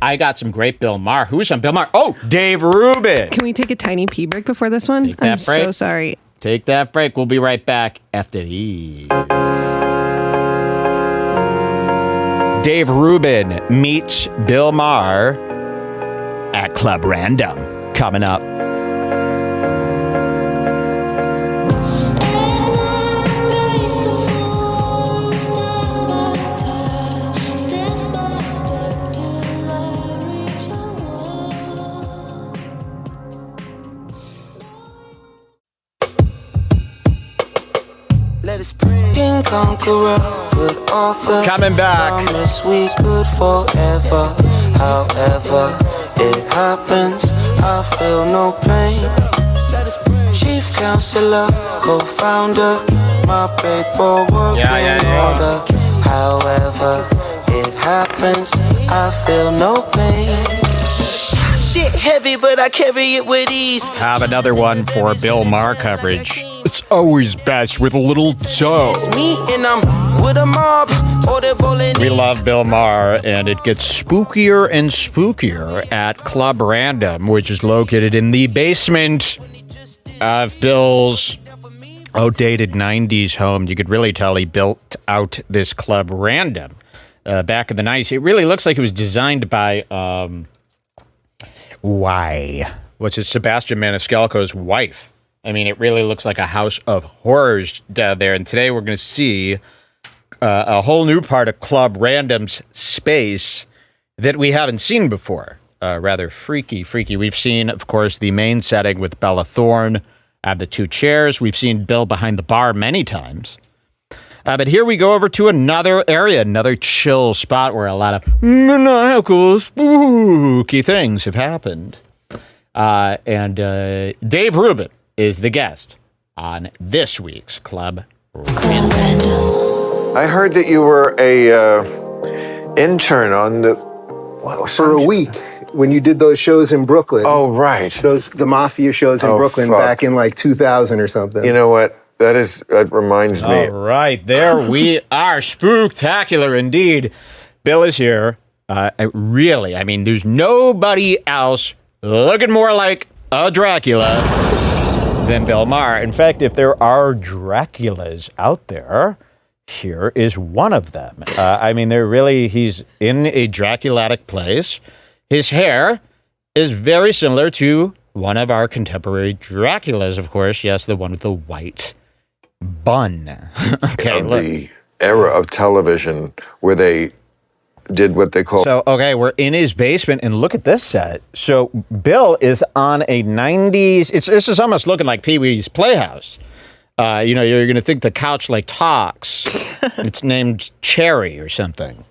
I got some great Bill Maher. Who's on Bill Maher? Oh, Dave Rubin. Can we take a tiny pee break before this one? Take that I'm break. so sorry. Take that break. We'll be right back after these. Dave Rubin meets Bill Maher at Club Random. Coming up. Coming back. We could forever. However it happens, I feel no pain. Chief counselor, co-founder, my paperwork in order. However it happens, I feel no pain. Shit heavy, but I carry it with ease. Have another one for Bill Maher coverage. It's always best with a little dough. It's me and I'm with a mob. We love Bill Maher, and it gets spookier and spookier at Club Random, which is located in the basement of Bill's outdated 90s home. You could really tell he built out this Club Random back in the 90s. It really looks like it was designed by, which is Sebastian Maniscalco's wife. I mean, it really looks like a house of horrors down there. And today we're going to see a whole new part of Club Random's space that we haven't seen before. Rather freaky. We've seen, of course, the main setting with Bella Thorne and the two chairs. We've seen Bill behind the bar many times. But here we go over to another area, another chill spot where a lot of maniacal, spooky things have happened. And Dave Rubin is the guest on this week's Club Random. I heard that you were a intern on the for a week when you did those shows in Brooklyn. Oh, right. The mafia shows in Brooklyn back in like 2000 or something. You know what? That reminds me. All right, there we are. Spooktacular indeed. Bill is here. Really, I mean, there's nobody else looking more like a Dracula than Bill Maher. In fact, if there are Draculas out there, here is one of them. I mean, he's in a Draculatic place. His hair is very similar to one of our contemporary Draculas, of course. Yes, the one with the white bun. Okay, look. The era of television where they did what they call... So, okay, we're in his basement, and look at this set. So, Bill is on a 90s... This is almost looking like Pee-wee's Playhouse. You're going to think the couch, talks. It's named Cherry or something.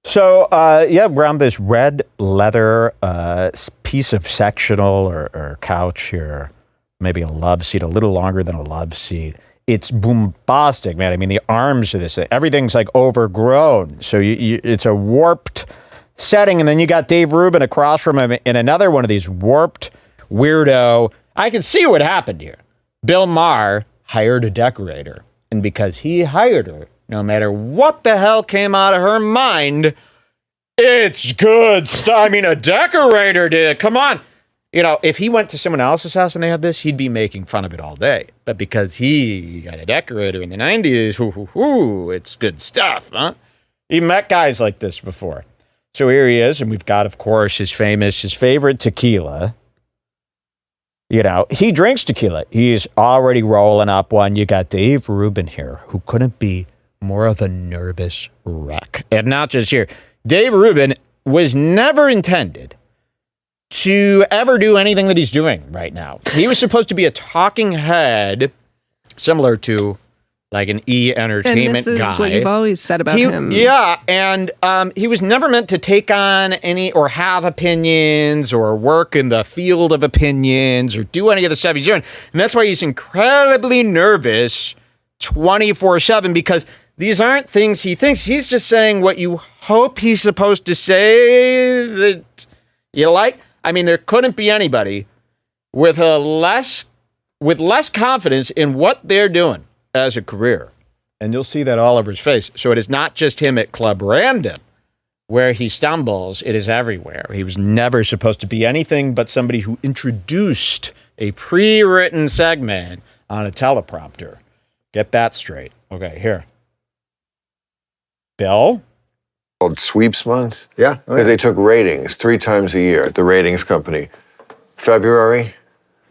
So, we're on this red leather piece of sectional or couch here. Maybe a love seat, a little longer than a love seat. It's bombastic, man. I mean, the arms of this thing, everything's overgrown. So it's a warped setting. And then you got Dave Rubin across from him in another one of these warped weirdo. I can see what happened here. Bill Maher hired a decorator. And because he hired her, no matter what the hell came out of her mind, it's good stuff. I mean, a decorator did. Come on. If he went to someone else's house and they had this, he'd be making fun of it all day. But because he got a decorator in the 90s, it's good stuff, huh? He met guys like this before. So here he is, and we've got, of course, his favorite tequila. He drinks tequila. He's already rolling up one. You got Dave Rubin here, who couldn't be more of a nervous wreck. And not just here. Dave Rubin was never intended to ever do anything that he's doing right now. He was supposed to be a talking head, similar to an E-entertainment guy. And this is what you've always said about him. Yeah, and he was never meant to take on any or have opinions or work in the field of opinions or do any of the stuff he's doing. And that's why he's incredibly nervous 24/7, because these aren't things he thinks. He's just saying what you hope he's supposed to say that you like. I mean, there couldn't be anybody with less confidence in what they're doing as a career. And you'll see that all over his face. So it is not just him at Club Random where he stumbles, it is everywhere. He was never supposed to be anything but somebody who introduced a pre-written segment on a teleprompter. Get that straight. Okay, here. Bill? Called Sweeps Month? Yeah. Oh, yeah. They took ratings 3 times a year, the ratings company. February,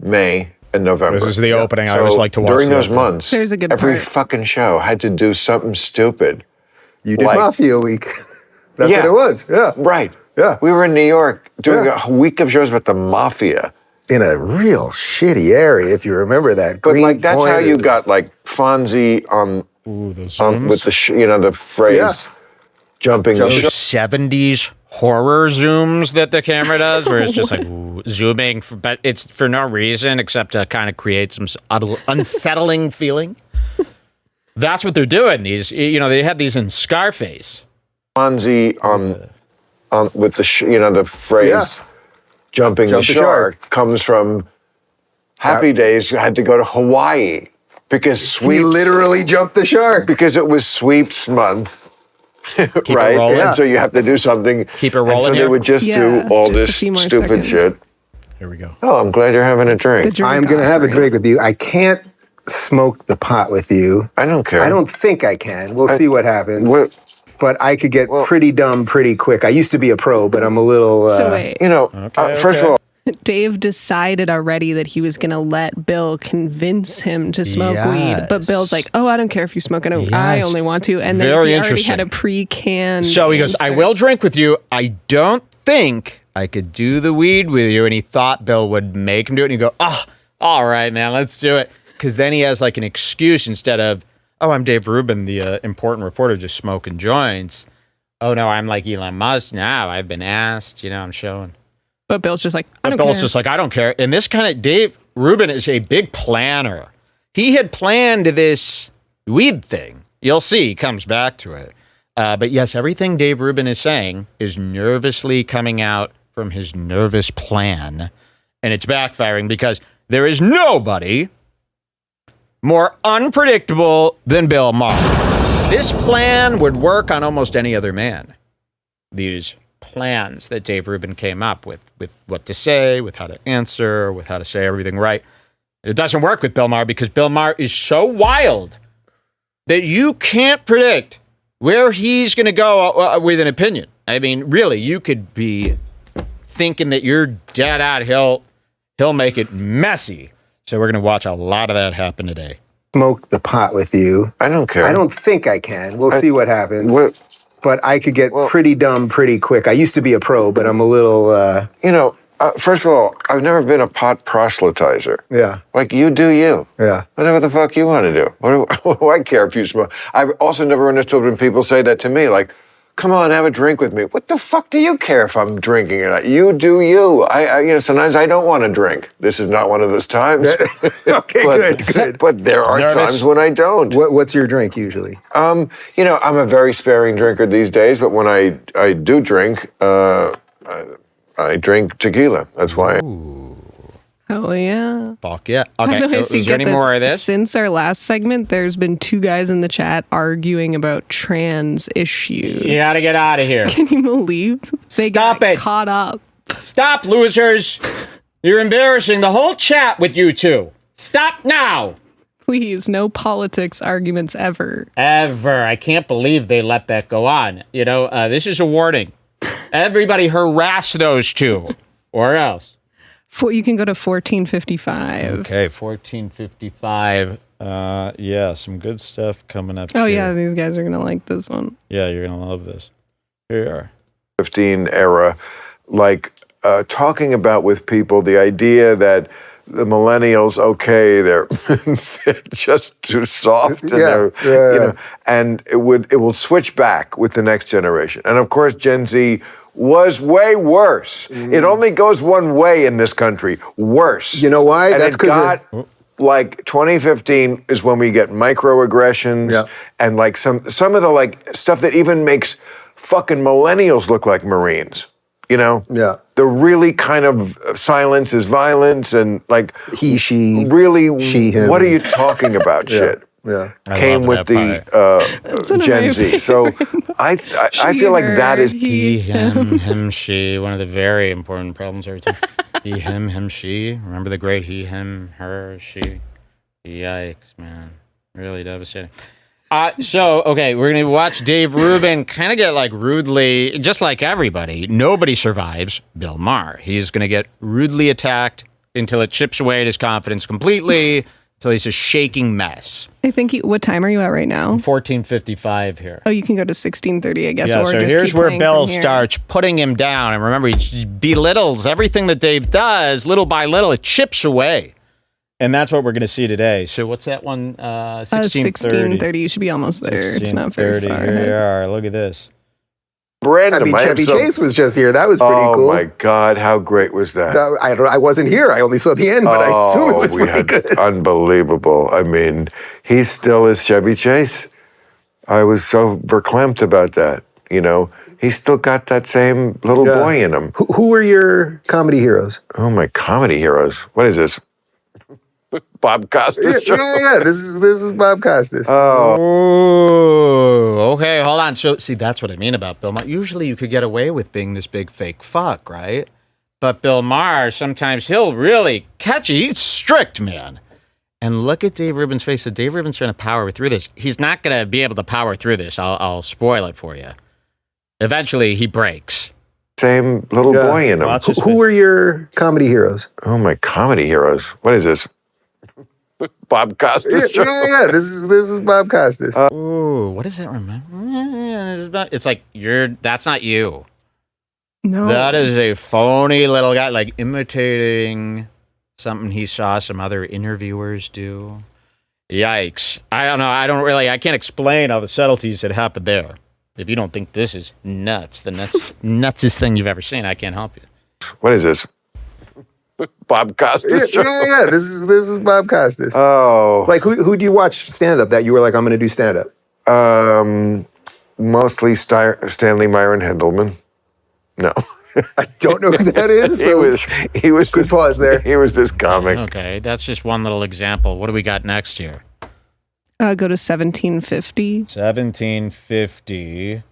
May, and November. This is the opening. I always like to watch. During those opening. months, There's a good every part. fucking show had to do something stupid. You did like- Mafia Week. That's Yeah. what it was. Yeah. Right. Yeah. We were in New York doing a week of shows about the mafia. In a real shitty area, if you remember that. But Green like that's how you Pointers. got like Fonzie on Those with the the phrase jumping the Those shark. 70s horror zooms that the camera does, where it's just like zooming, but it's for no reason except to kind of create some unsettling feeling. That's what they're doing. These, they had these in Scarface. Fonzie on with the phrase jumping the shark comes from Happy Days. You had to go to Hawaii because He literally jumped the shark. because it was Sweeps Month. Keep Right, it rolling. and so you have to do something. Keep it And rolling so they here? would just Yeah, do all just a this few more stupid seconds. shit. Here we go. Oh, I'm glad you're having a The drink. drink I'm going to have a offering. drink with you. I can't smoke the pot with you. I don't care. I don't think I can. We'll see what happens. What, But I could get pretty dumb pretty quick. I used to be a pro, but I'm a little... So wait, first of all, Dave decided already that he was going to let Bill convince him to smoke weed. But Bill's like, oh, I don't care if you smoke. I only want to. And then Very he already interesting. had a pre-canned So he goes, I answer. will drink with you. I don't think I could do the weed with you. And he thought Bill would make him do it. And you go, oh, all right, man, let's do it. Because then he has like an excuse instead of, oh, I'm Dave Rubin, the important reporter, just smoking joints. Oh, no, I'm like Elon Musk now. I've been asked, I'm showing. But Bill's just like, I don't Bill's care. just like, I don't care. And this kind of, Dave Rubin is a big planner. He had planned this weed thing. You'll see, he comes back to it. But yes, everything Dave Rubin is saying is nervously coming out from his nervous plan. And it's backfiring because there is nobody more unpredictable than Bill Maher. This plan would work on almost any other man. These plans that Dave Rubin came up with what to say, with how to answer, with how to say everything right. It doesn't work with Bill Maher because Bill Maher is so wild that you can't predict where he's going to go with an opinion. I mean, really, you could be thinking that you're dead out. He'll make it messy. So we're going to watch a lot of that happen today. Smoke the pot with you. I don't care. I don't think I can. We'll see what happens. What, But I could get pretty dumb pretty quick. I used to be a pro, but I'm a little... first of all, I've never been a pot proselytizer. Yeah. Like, you do you. Yeah. Whatever the fuck you want to do. What do I care if you smoke? I've also never understood when people say that to me, like, come on, have a drink with me. What the fuck do you care if I'm drinking or not? You do you. Sometimes I don't want to drink. This is not one of those times. Okay, good. But there are Nervous. times when I don't. What's your drink usually? I'm a very sparing drinker these days, but when I do drink, I drink tequila. That's why. Oh, yeah. Fuck yeah. By Okay, the way, is so there get any more of this? Since our last segment, there's been 2 guys in the chat arguing about trans issues. You gotta get out of here. Can you believe they Stop got it. caught up? Stop, losers. You're embarrassing the whole chat with you two. Stop now. Please, no politics arguments ever. Ever. I can't believe they let that go on. This is a warning. Everybody harass those two or else. You can go to 1455. Okay, 1455. Yeah, some good stuff coming up Oh, here. yeah, these guys are going to like this one. Yeah, you're going to love this. Here you are. 15 era, like talking about with people the idea that the millennials, okay, they're just too soft, and and it will switch back with the next generation, and of course Gen Z was way worse. It only goes one way in this country, worse. You know why? And That's it got like 2015 is when we get microaggressions and like some of the like stuff that even makes fucking millennials look like Marines. Yeah. The really kind of silence is violence and like He, she, really she, him. what are you talking about shit? came with the Gen Z. So I feel like that is he, him, she. One of the very important problems every time. He, him, she. Remember the great he, him, her, she. Yikes, man. Really devastating. Okay, we're going to watch Dave Rubin kind of get like rudely, just like everybody. Nobody survives Bill Maher. He's going to get rudely attacked until it chips away at his confidence completely, until he's a shaking mess. I think what time are you at right now? 14:55 here. Oh, you can go to 16:30, I guess. Yeah, or so just here's keep where playing Bill from here. starts putting him down. And remember, he belittles everything that Dave does, little by little. It chips away. And that's what we're going to see today. So what's that one? 16:30. 16:30. You should be almost there. It's not very far. Here you are. Look at this. random. I mean, Chevy Chase was just here. That was pretty cool. Oh my God, how great was that? I wasn't here. I only saw the end, but I assume it was pretty good. Unbelievable. I mean, he still is Chevy Chase. I was so verklempt about that. You know, he's still got that same little boy in him. Who were your comedy heroes? Oh, my comedy heroes. What is this? Bob Costas show? Yeah. This is Bob Costas. Oh, okay. Hold on. So, see, that's what I mean about Bill Maher. Usually, you could get away with being this big fake fuck, right? But Bill Maher, sometimes he'll really catch you. He's strict, man. And look at Dave Rubin's face. So Dave Rubin's trying to power through this. He's not going to be able to power through this. I'll spoil it for you. Eventually, he breaks. Same little boy in him. Who were your comedy heroes? Oh, my comedy heroes. What is this? Bob Costas show? Yeah. This is Bob Costas. Ooh, what does that remember? It's like, that's not you. No. That is a phony little guy, like imitating something he saw some other interviewers do. Yikes. I don't know. I can't explain all the subtleties that happened there. If you don't think this is nuts, the nutsest thing you've ever seen, I can't help you. What is this? Bob Costas show? Yeah. This is Bob Costas. Oh. Like, who do you watch stand-up that you were like, I'm going to do stand-up? Mostly Stanley Myron Hendelman. No. I don't know who that is. So he was good pause there. He was this comic. Okay, that's just one little example. What do we got next here? Go to 1750. 1750.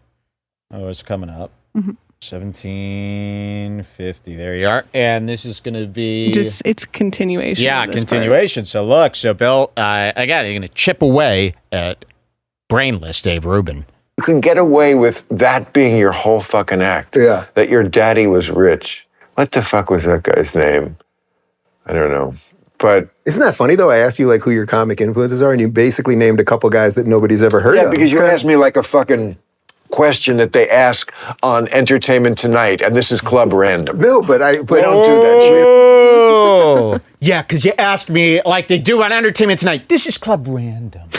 Oh, it's coming up. Mm-hmm. 1750. There you are. And this is going to be... It's continuation. Yeah, of this continuation. So look, Bill, again, you're going to chip away at brainless Dave Rubin. You can get away with that being your whole fucking act. Yeah. That your daddy was rich. What the fuck was that guy's name? I don't know. But isn't that funny though? I asked you like who your comic influences are, and you basically named a couple guys that nobody's ever heard of. Yeah, because you asked me like a fucking question that they ask on Entertainment Tonight, and this is Club Random. No, but we don't do that shit. Oh, yeah, because you asked me like they do on Entertainment Tonight. This is Club Random.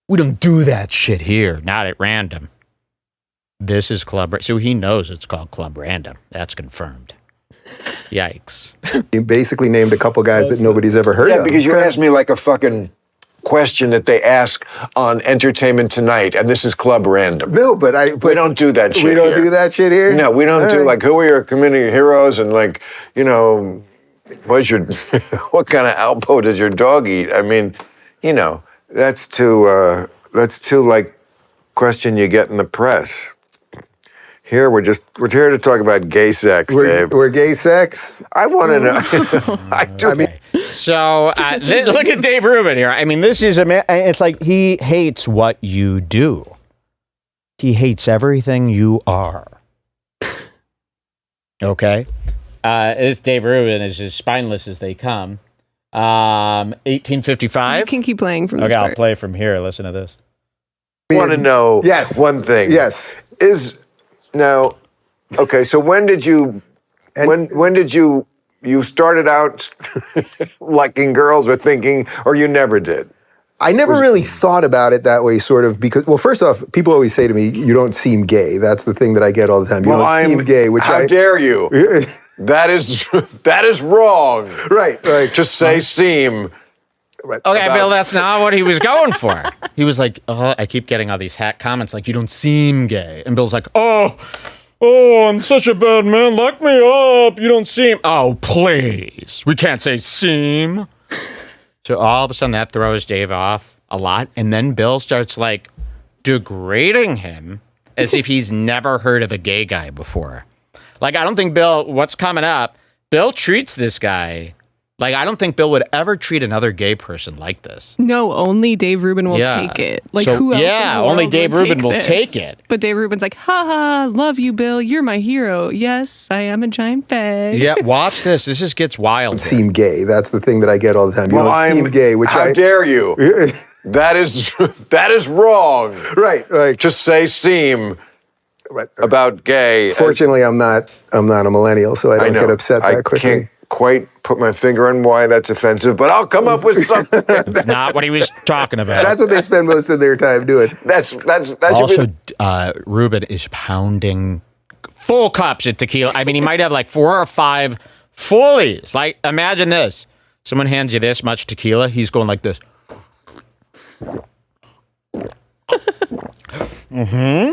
We don't do that shit here, not at random. This is so he knows it's called Club Random. That's confirmed. Yikes. You basically named a couple guys that nobody's ever heard of. Yeah, because you asked me like a fucking question that they ask on Entertainment Tonight, and this is Club Random. No, but we don't do that shit. We don't do that shit here? No, we don't do like, who are your community heroes, and like, you know, what kind of Alpo does your dog eat? I mean, you know, that's too like question you get in the press. Here we're here to talk about gay sex, Dave. We're gay sex? I want to know. I do. Okay. So look at Dave Rubin here. I mean, this is it's like he hates what you do. He hates everything you are. Okay. This Dave Rubin is as spineless as they come. 1855. You can keep playing from this Okay, part. I'll play from here. Listen to this. I want to know one thing. Yes. Now, okay, so when did you started out liking girls or thinking, or you never did? I never really thought about it that way, sort of, because, well, first off, people always say to me, you don't seem gay. That's the thing that I get all the time. You don't seem gay, which how dare you? That is wrong. Right. Just say seem. Right. Okay, Bill, that's not what he was going for. He was like, I keep getting all these hack comments like, you don't seem gay. And Bill's like, Oh, I'm such a bad man. Lock me up. You don't seem. Oh, please. We can't say seem. So all of a sudden that throws Dave off a lot. And then Bill starts like degrading him as if he's never heard of a gay guy before. Like, I don't think Bill, what's coming up, Bill treats this guy like, I don't think Bill would ever treat another gay person like this. No, only Dave Rubin will take it. Like, so, who else? Yeah, only Dave Rubin will take it. But Dave Rubin's like, ha ha, love you, Bill. You're my hero. Yes, I am a giant fag. Yeah, watch this. This just gets wild. Seem gay. That's the thing that I get all the time. You don't seem gay. How dare you? That is wrong. Right. Like, just say seem about gay. Fortunately, I'm not a millennial, so I don't get upset that quickly. I can't quite put my finger on why that's offensive, but I'll come up with something. That's not what he was talking about. That's what they spend most of their time doing. That also, Rubin is pounding full cups of tequila. I mean, he might have like 4 or 5 fullies. Like, imagine this. Someone hands you this much tequila, he's going like this. Mm-hmm.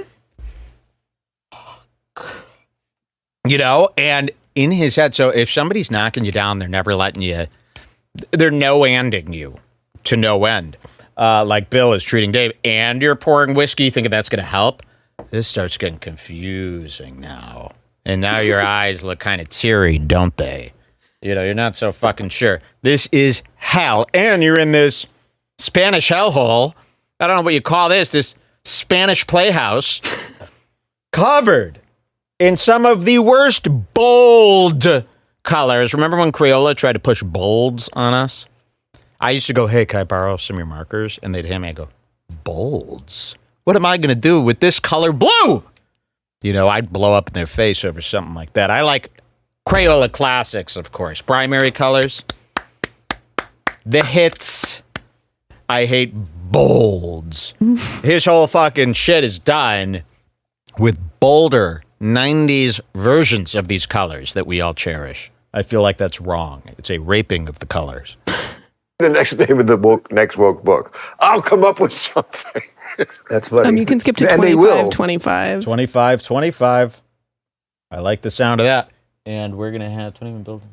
You know, and in his head, so if somebody's knocking you down, they're never letting you, they're no-ending you to no end. Like Bill is treating Dave, and you're pouring whiskey thinking that's going to help. This starts getting confusing now. And now your eyes look kind of teary, don't they? You know, you're not so fucking sure. This is hell. And you're in this Spanish hellhole. I don't know what you call this Spanish playhouse covered in some of the worst bold colors. Remember when Crayola tried to push bolds on us? I used to go, hey, can I borrow some of your markers? And they'd hand me, I go, bolds? What am I going to do with this color blue? You know, I'd blow up in their face over something like that. I like Crayola classics, of course. Primary colors. The hits. I hate bolds. His whole fucking shit is done with bolder 90s versions of these colors that we all cherish. I feel like that's wrong. It's a raping of the colors. The next name of the next woke book. I'll come up with something. That's funny. You can skip to 25. 25. I like the sound of that. And we're going to have 21 buildings.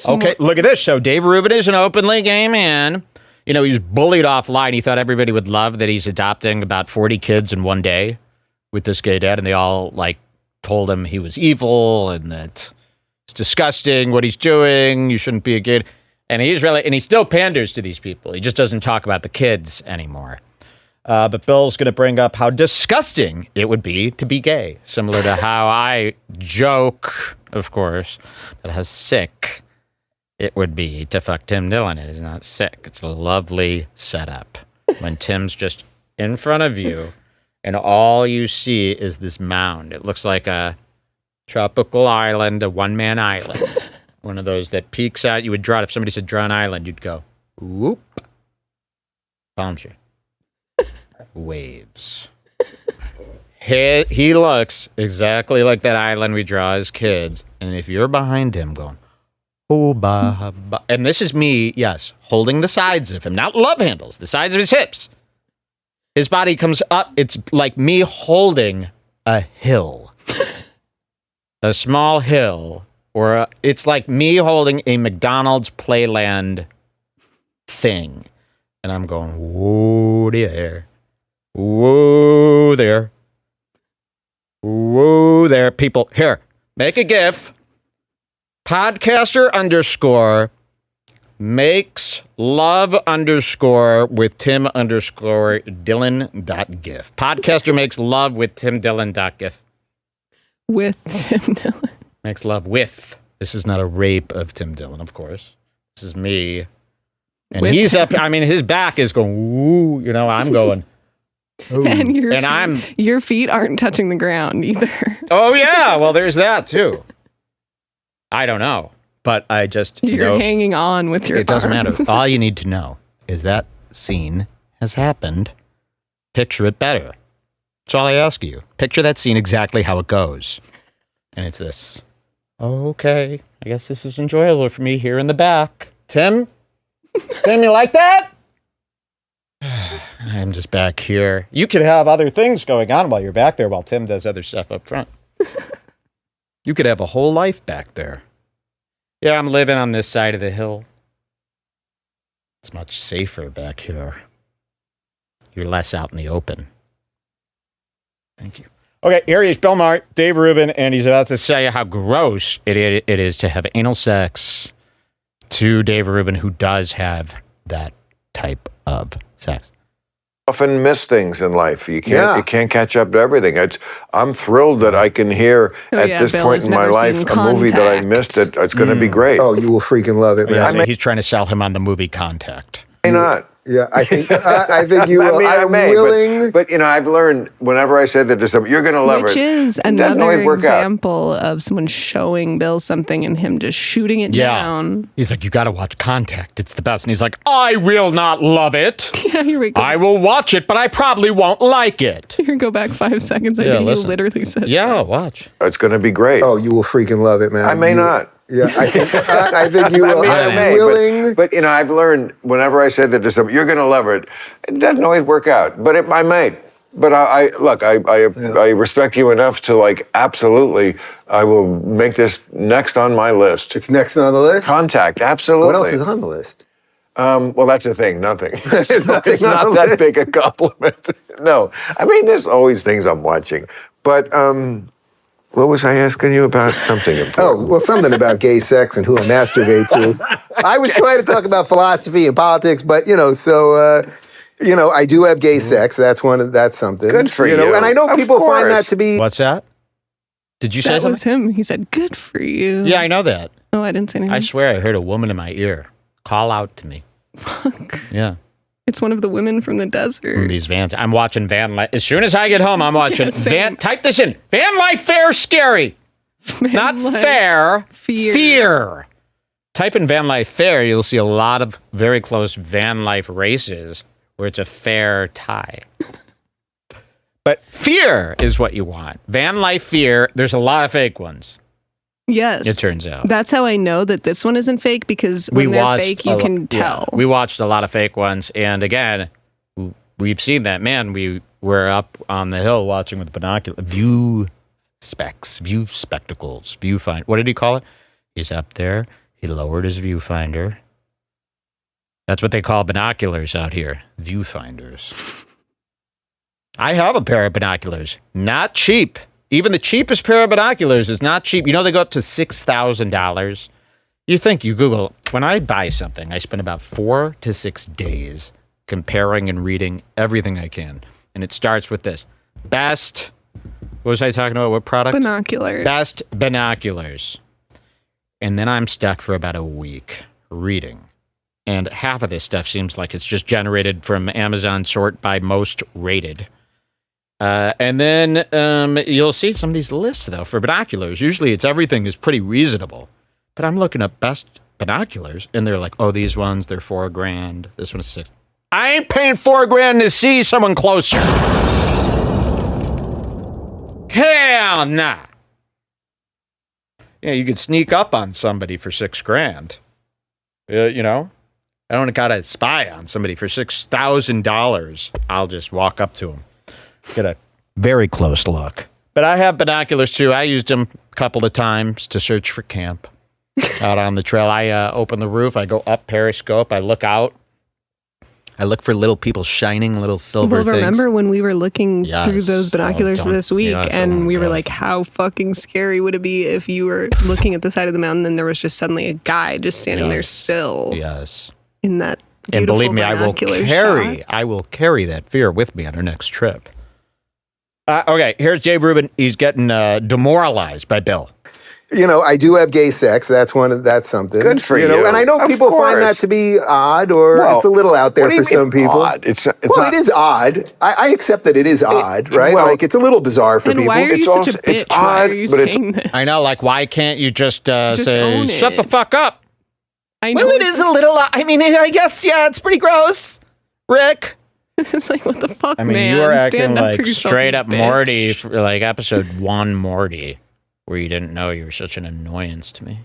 Okay, look at this. So Dave Rubin is an openly gay man. You know, he was bullied offline. He thought everybody would love that he's adopting about 40 kids in one day with this gay dad. And they all, like, told him he was evil and that it's disgusting what he's doing. You shouldn't be a gay. And he still panders to these people. He just doesn't talk about the kids anymore. But Bill's going to bring up how disgusting it would be to be gay, similar to how I joke, of course, but how sick it would be to fuck Tim Dillon. It is not sick. It's a lovely setup. When Tim's just in front of you and all you see is this mound. It looks like a tropical island, a one-man island. One of those that peeks out. You would draw it. If somebody said draw an island, you'd go, whoop. Found you. Waves. He looks exactly like that island we draw as kids. And if you're behind him going, oh, ba, ba. And this is me, yes, holding the sides of him, not love handles, the sides of his hips. His body comes up. It's like me holding a hill, a small hill, or it's like me holding a McDonald's Playland thing. And I'm going, whoa there. Whoa there. Whoa there. People, here, make a GIF. Podcaster _ makes love _ with Tim _ Dillon.gif. Podcaster makes love with Tim Dillon.gif. With Tim Dillon. Makes love with. This is not a rape of Tim Dillon, of course. This is me. And with he's up. I mean, his back is going, ooh, you know, I'm going. Ooh. And your feet aren't touching the ground either. Oh, yeah. Well, there's that, too. I don't know. But I just, You're hanging on with your It doesn't matter. All you need to know is that scene has happened. Picture it better. That's all I ask you. Picture that scene exactly how it goes. And it's this. Okay. I guess this is enjoyable for me here in the back. Tim, you like that? I'm just back here. You could have other things going on while you're back there while Tim does other stuff up front. You could have a whole life back there. Yeah, I'm living on this side of the hill. It's much safer back here. You're less out in the open. Thank you. Okay, here he is, Bill Maher, Dave Rubin, and he's about to say how gross it is to have anal sex to Dave Rubin, who does have that type of sex. Often miss things in life. You can't catch up to everything. I'm thrilled that I can hear at this Bill point has in my never life seen a movie that I missed. It's going to be great. Oh, you will freaking love it, man. Yeah, he's trying to sell him on the movie Contact. Why not? Yeah, I think you will. I'm willing. But I've learned whenever I say that to someone, you're going to love Which it. is another example of someone showing Bill something and him just shooting it down. He's like, you got to watch Contact. It's the best. And he's like, I will not love it. Yeah, here we go. I will watch it, but I probably won't like it. Here, go back 5 seconds. I think you literally said yeah, watch. It's going to be great. Oh, you will freaking love it, man. I may not. Yeah, I think you will. I I'm willing. But I've learned whenever I say that to someone, you're going to love it. It doesn't always work out, but I might. But I respect you enough to absolutely. I will make this next on my list. It's next on the list. Contact, absolutely. What else is on the list? Well, that's the thing. Nothing. It's not that big a compliment. No, there's always things I'm watching, but. What was I asking you about? Something important. Oh, well, something about gay sex and who I masturbate to. I was trying to talk about philosophy and politics, but I do have gay sex. That's something. Good for you. And I know people find that to be. What's that? Did you say something? That was him. He said, "Good for you." Yeah, I know that. Oh, I didn't say anything. I swear, I heard a woman in my ear call out to me. Fuck. Yeah. It's one of the women from the desert. From these vans. I'm watching Van Life. As soon as I get home, I'm watching type this in. Van Life Fair Scary. Not fair. Fear. Type in Van Life Fair. You'll see a lot of very close van life races where it's a fair tie. But fear is what you want. Van Life Fear. There's a lot of fake ones. Yes. It turns out. That's how I know that this one isn't fake, because when they're fake, you can tell. We watched a lot of fake ones. And again, we've seen that. Man, we were up on the hill watching with binoculars. View spectacles, viewfinder. What did he call it? He's up there. He lowered his viewfinder. That's what they call binoculars out here. Viewfinders. I have a pair of binoculars. Not cheap. Even the cheapest pair of binoculars is not cheap. They go up to $6,000. You Google, when I buy something, I spend about 4 to 6 days comparing and reading everything I can. And it starts with this. What was I talking about? What product? Binoculars. Best binoculars. And then I'm stuck for about a week reading. And half of this stuff seems like it's just generated from Amazon sort by most rated. And then you'll see some of these lists, though, for binoculars. Usually everything is pretty reasonable. But I'm looking up best binoculars, and they're like, oh, these ones, they're $4,000. This one is $6,000. I ain't paying $4,000 to see someone closer. Hell nah. Yeah, you could sneak up on somebody for $6,000. I don't got to spy on somebody for $6,000. I'll just walk up to them. Get a very close look. But I have binoculars too. I used them a couple of times to search for camp out on the trail. I open the roof. I go up periscope. I look out. I look for little people shining, little silver things. Remember when we were looking through those binoculars this week, and we were like, how fucking scary would it be if you were looking at the side of the mountain and there was just suddenly a guy just standing there still. Yes. In that and believe me, I will shot. carry that fear with me on our next trip. Okay, here's Dave Rubin. He's getting demoralized by Bill. I do have gay sex. That's something. Good for you. And I know people find that to be odd, or it's a little out there for some people. Odd? It is odd. I accept that it is odd, right? It's a little bizarre for people. Why are you such a bitch? It's odd, this? I know. Why can't you just say, "Shut the fuck up"? I know. Well, it is a little. I guess it's pretty gross, Rick. It's like, what the fuck, man? You were acting like yourself, straight up bitch. Morty, like episode 1 Morty, where you didn't know you were such an annoyance to me.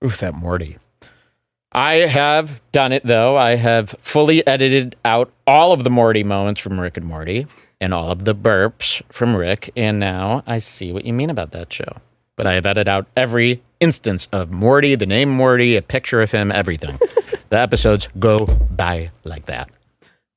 Ooh, that Morty. I have done it, though. I have fully edited out all of the Morty moments from Rick and Morty and all of the burps from Rick, and now I see what you mean about that show. but I have edited out every instance of Morty, the name Morty, a picture of him, everything. The episodes go by like that.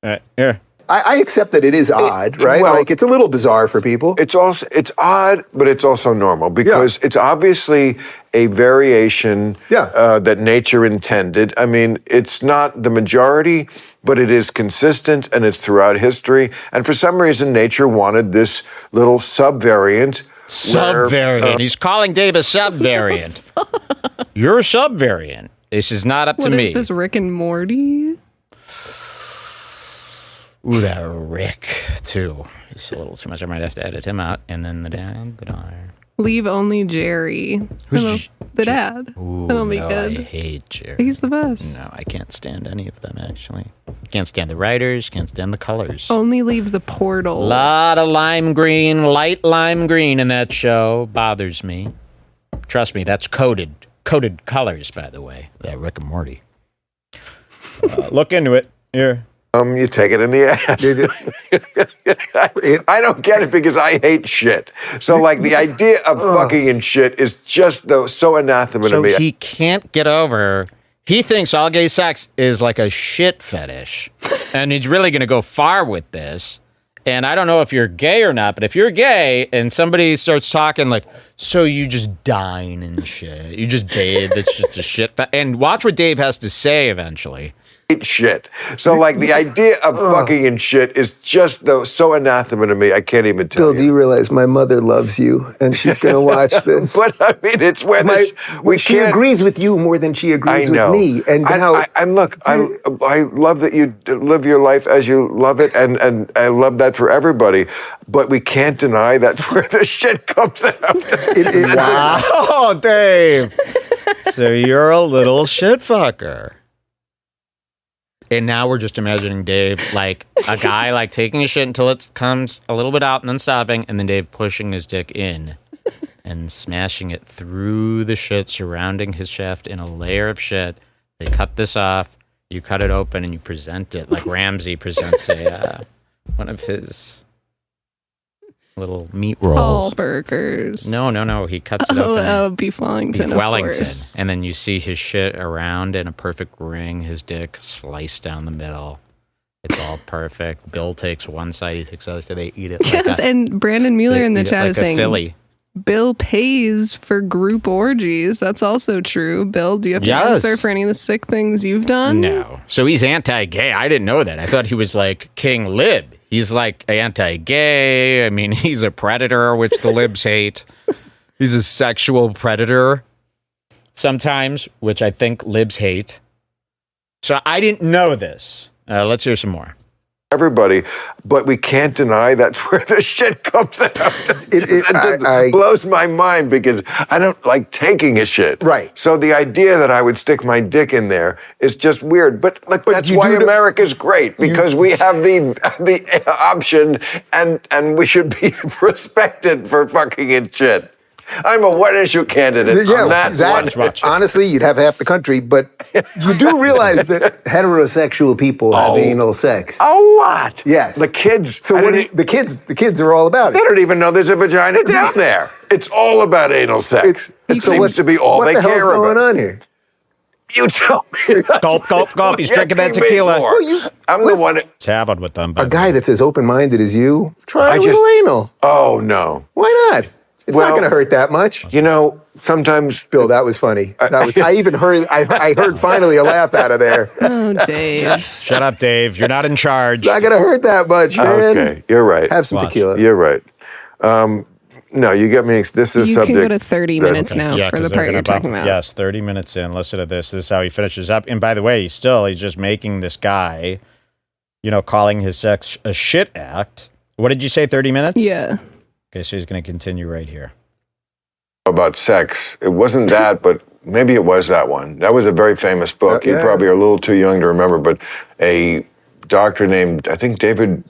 All right, here. I accept that it is odd, right? Well, like it's a little bizarre for people. It's odd, but it's also normal because it's obviously a variation that nature intended. I mean, it's not the majority, but it is consistent and it's throughout history. And for some reason, nature wanted this little subvariant. Subvariant. He's calling Dave a subvariant. You're a subvariant. This is not up to me. What is this, Rick and Morty? Ooh, that Rick, too. He's a little too much. I might have to edit him out. And then the dad, the daughter. Leave only Jerry. Who's the dad. Ooh, That'll be no, good. I hate Jerry. He's the best. No, I can't stand any of them, actually. Can't stand the writers, can't stand the colors. Only leave the portal. Lot of lime green, light lime green in that show. Bothers me. Trust me, that's coded colors, by the way. That Rick and Morty. Look into it. Here. You take it in the ass. I don't get it because I hate shit. So, like, the idea of fucking and shit is just so anathema to me. So he can't get over. He thinks all gay sex is like a shit fetish, and he's really going to go far with this. And I don't know if you're gay or not, but if you're gay and somebody starts talking like, so you just dine and shit, you just bathe, it's just a shit. And watch what Dave has to say eventually. Shit. So, like, the idea of fucking and shit is just so anathema to me. I can't even tell Bill, do you realize my mother loves you and she's going to watch this? But I mean, it's where she agrees with you more than she agrees with me. And look, I love that you live your life as you love it, and I love that for everybody. But we can't deny that's where the shit comes out. Wow, Dave. So you're a little shit fucker. And now we're just imagining Dave, like a guy, like taking a shit until it comes a little bit out and then stopping, and then Dave pushing his dick in and smashing it through the shit surrounding his shaft in a layer of shit. They cut this off, you cut it open, and you present it like Ramsay presents one of his little meat rolls. All burgers. No. He cuts it open. Oh, Beef Wellington. Beef Wellington. Of course. And then you see his shit around in a perfect ring, his dick sliced down the middle. It's all perfect. Bill takes one side, he takes the other side, they eat it like yes, and Brandon Mueller in the chat is saying, Philly. Bill pays for group orgies. That's also true. Bill, do you have to answer for any of the sick things you've done? No. So he's anti-gay. I didn't know that. I thought he was like King Lib. He's like anti-gay. I mean, he's a predator, which the libs hate. He's a sexual predator sometimes, which I think libs hate. So I didn't know this. Let's hear some more. Everybody, but we can't deny that's where the shit comes out. It blows my mind because I don't like taking a shit. Right. So the idea that I would stick my dick in there is just weird. But that's why America's great, because we have the option and we should be respected for fucking and shit. I'm a one-issue candidate on that one. Honestly, you'd have half the country, but you do realize that heterosexual people have anal sex. A lot. Yes. The kids. So the kids are all about it. They don't even know there's a vagina down there. It's all about anal sex. It seems to be all they care about. What the hell's going on here? You tell me. Gulp. He's drinking that tequila. I'm the one. It's happened with them. A guy that's as open-minded as you, try a little anal. Oh, no. Why not? It's not going to hurt that much. You know, sometimes... Bill, that was funny. I even heard, I heard finally a laugh out of there. Oh, Dave. Shut up, Dave. You're not in charge. It's not going to hurt that much, man. Okay, you're right. Have some tequila. You're right. No, you get me. This is a subject... You can go to 30 minutes now for the part you're talking about. Yes, 30 minutes in. Listen to this. This is how he finishes up. And by the way, he's just making this guy, calling his sex a shit act. What did you say, 30 minutes? Yeah. Okay, so he's going to continue right here. About sex. It wasn't that, but maybe it was that one. That was a very famous book. You probably are a little too young to remember, but a doctor named, I think, David...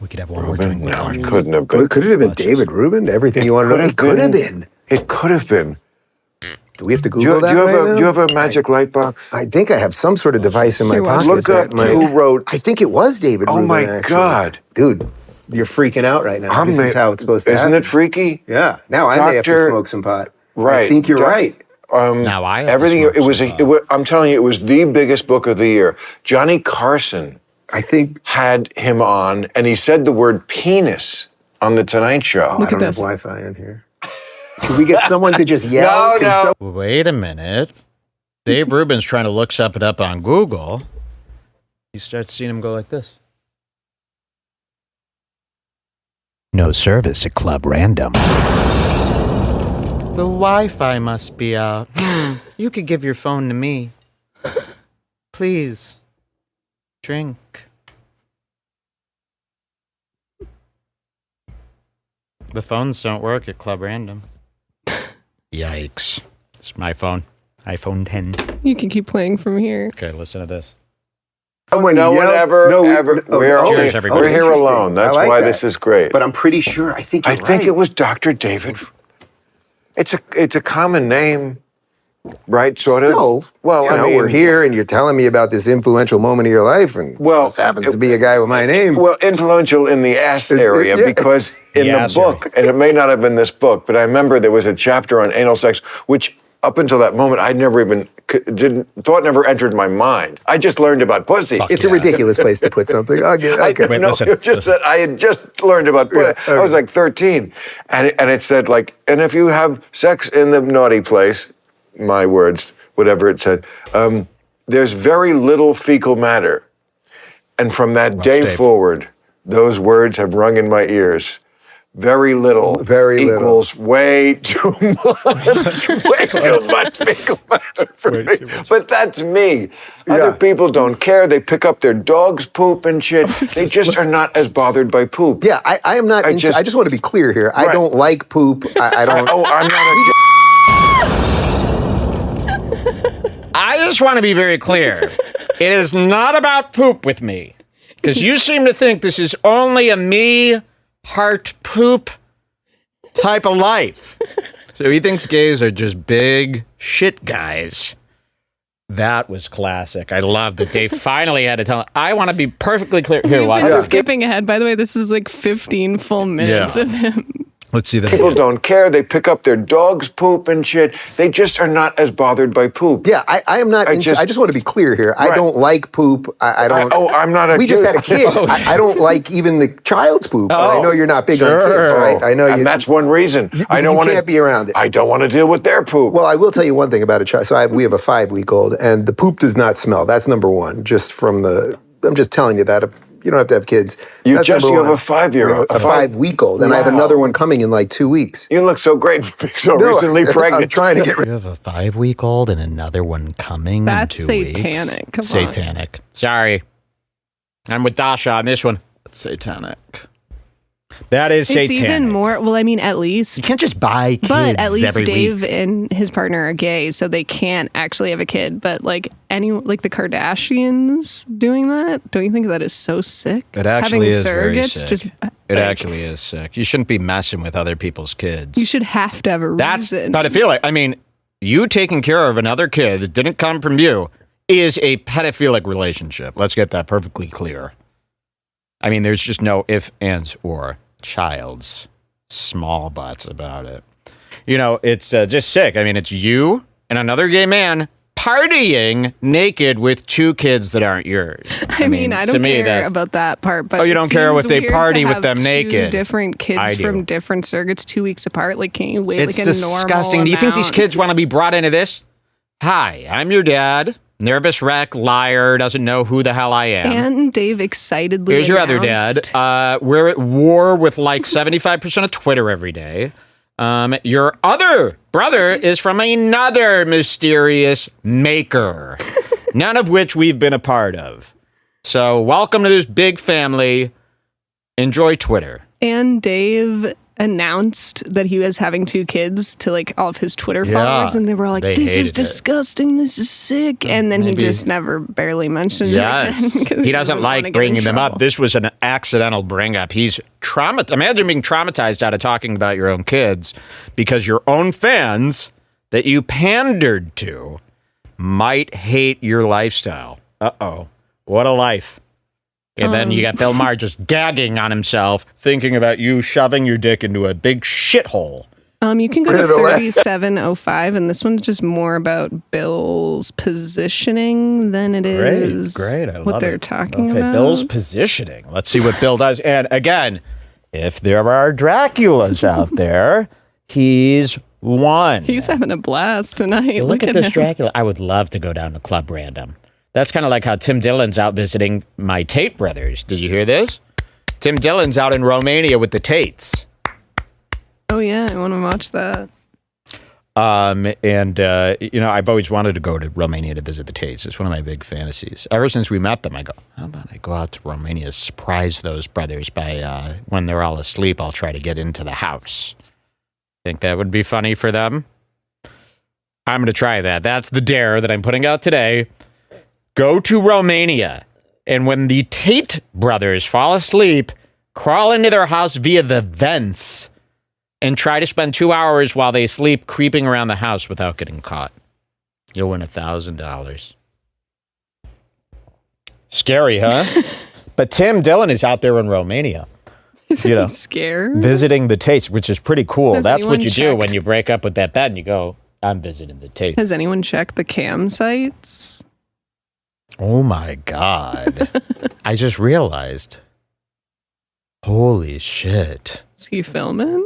We could have one more drink. No, it couldn't have been. Could it have been David Rubin? Everything you want to know? It could have been. It could have been. Do we have to Google that right now? Do you have a magic light box? I think I have some sort of device in my pocket. Look up who wrote... I think it was David Rubin, Oh, my actually. God. Dude, you're freaking out right now. This is how it's supposed to happen. Isn't it freaky? Yeah. Now I may have to smoke some pot. Right. I think you're right. Now I have everything. To smoke some pot. I'm telling you, it was the biggest book of the year. Johnny Carson, I think, had him on, and he said the word penis on the Tonight Show. I don't have Wi-Fi in here. Can we get someone to just yell? No. Wait a minute. Dave Rubin's trying to look something up on Google. You start seeing him go like this. No service at Club Random. The Wi-Fi must be out. You could give your phone to me. Please. Drink. The phones don't work at Club Random. Yikes. It's my phone. iPhone 10. You can keep playing from here. Okay, listen to this. No one ever. We're here alone. That's why this is great. But I'm pretty sure. I think you're right. I think it was Dr. David. It's a common name, right? Sort of. Well, I mean, we're here, and you're telling me about this influential moment of your life, and this happens to be a guy with my name. Well, influential in the ass area because in the book, and it may not have been this book, but I remember there was a chapter on anal sex, which up until that moment I never even never entered my mind. I just learned about pussy. It's a ridiculous place to put something. Okay. Wait, listen. I had just learned about pussy. I was like 13, and it said like, and if you have sex in the naughty place, my words, whatever it said, there's very little fecal matter, and from that day forward, those words have rung in my ears. Very little equals way too much. Way too much fecal matter for me. But that's me. Other people don't care. They pick up their dog's poop and shit. They just are not as bothered by poop. Yeah, I am not. I just want to be clear here. I don't like poop. I don't. I'm not. I just want to be very clear. It is not about poop with me. Because you seem to think this is only a me heart poop type of life. So he thinks gays are just big shit guys. That was classic. I love that Dave finally had to tell him. I want to be perfectly clear. Here, watch this. Skipping ahead, by the way, this is like 15 full minutes of him. Let's see that. People don't care. They pick up their dog's poop and shit. They just are not as bothered by poop. Yeah, I am not. I just want to be clear here. I don't like poop. I don't. I'm not. We just had a kid. I don't like even the child's poop. I know you're not big on kids, right? I know and that's one reason. I don't want to. Can't be around it. I don't want to deal with their poop. Well, I will tell you one thing about a child. So we have a 5-week-old, and the poop does not smell. That's number one. Just from the. I'm just telling you that. You don't have to have kids. You have a 5-year-old. A 5-week-old. And I have another one coming in like 2 weeks. You look so great for being so recently pregnant. I'm trying to get rid. You have a 5-week-old and another one coming in 2 weeks. That's satanic. Come on. Satanic. Sorry. I'm with Dasha on this one. That's satanic. That is satanic. It's even more, well, I mean, at least. You can't just buy kids But at least every Dave week. and his partner are gay, so they can't actually have a kid. But like the Kardashians doing that, don't you think that is so sick? It actually is very surrogates, sick. It actually is sick. You shouldn't be messing with other people's kids. You should have to have a reason. But I feel like, you taking care of another kid that didn't come from you is a pedophilic relationship. Let's get that perfectly clear. There's just no ifs, ands, or child's small butts about it. It's just sick. It's you and another gay man partying naked with 2 kids that aren't yours. I don't care about that part. But you don't care if they party with them naked. 2 different kids from different surrogates 2 weeks apart. Like, can't you wait? It's disgusting. Do you think these kids want to be brought into this? Hi, I'm your dad. Nervous wreck, liar, doesn't know who the hell I am. And Dave excitedly Here's your other dad. We're at war with like 75% of Twitter every day. Your other brother is from another mysterious maker, none of which we've been a part of. So welcome to this big family. Enjoy Twitter. And Dave announced that he was having 2 kids to like all of his Twitter followers, and they were like, "This is disgusting. This is sick." And then he just never barely mentioned it. He doesn't like bringing them up. This was an accidental bring up. He's traumatized. Imagine being traumatized out of talking about your own kids because your own fans that you pandered to might hate your lifestyle. Uh-oh. What a life. And then you got Bill Maher just gagging on himself, thinking about you shoving your dick into a big shithole. You can go to 3705, and this one's just more about Bill's positioning than it is great. I love what they're talking about. Bill's positioning. Let's see what Bill does. And again, if there are Draculas out there, he's one. He's having a blast tonight. Look at this Dracula. I would love to go down to Club Random. That's kind of like how Tim Dillon's out visiting my Tate brothers. Did you hear this? Tim Dillon's out in Romania with the Tates. Oh, yeah. I want to watch that. I've always wanted to go to Romania to visit the Tates. It's one of my big fantasies. Ever since we met them, I go, how about I go out to Romania, surprise those brothers by when they're all asleep, I'll try to get into the house. Think that would be funny for them? I'm going to try that. That's the dare that I'm putting out today. Go to Romania, and when the Tate brothers fall asleep, crawl into their house via the vents and try to spend 2 hours while they sleep creeping around the house without getting caught. You'll win $1,000. Scary, huh? But Tim Dillon is out there in Romania. Is he scared? Visiting the Tates, which is pretty cool. That's what you do when you break up with that bed and you go, I'm visiting the Tates. Has anyone checked the cam sites? Oh my God. I just realized. Holy shit. Is he filming?